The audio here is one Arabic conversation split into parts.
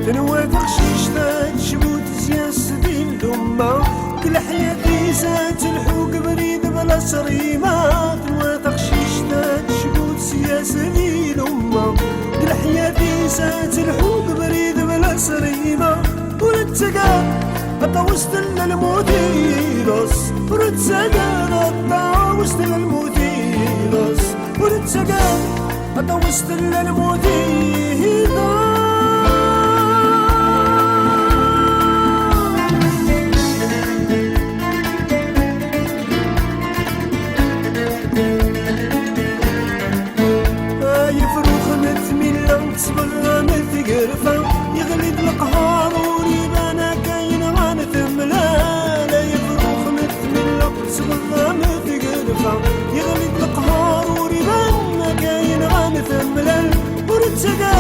تنوى تخشيش تشبوت سياس دين دمة كل حياتي زاد الحوق بريد بلا صريمة. تنوى تخشيش تشبوت سياس دين دمة كل حياتي زاد الحوق بريد بلا صريمة. ورتسقى حتى وسط الموتيلوس ورتسقى حتى وسط الموتيلوس ورتسقى حتى وسط الموتيلوس. صبغة متقرفة يغلب القهار وريبانا كاين غان ثملا. لا يفروخ متملة صبغة متقرفة يغلب القهار وريبانا كاين غان ثملا. ورتسقى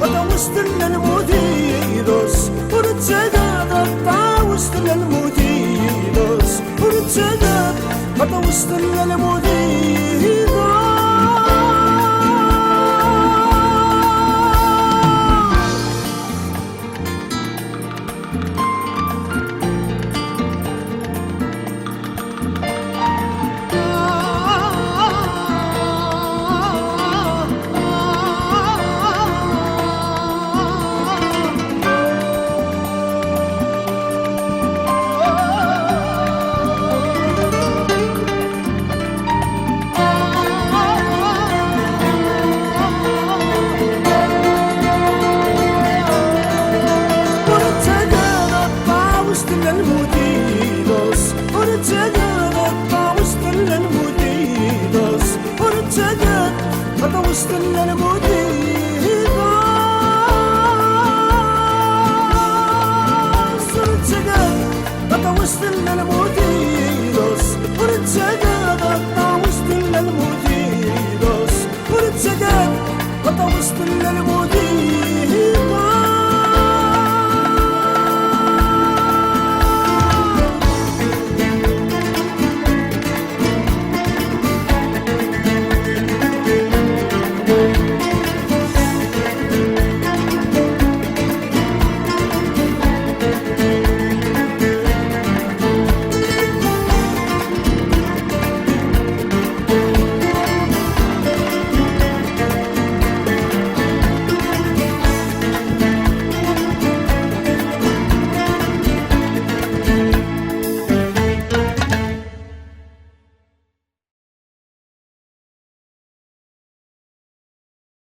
غدا وسط الموتيلوس ورتسقى غدا وسط الموتيلوس ورتسقى غدا وسط الموتيلوس. ورتسقى غدا وسط الموتيلوس ورتسقى غدا وسط الموتيلوس.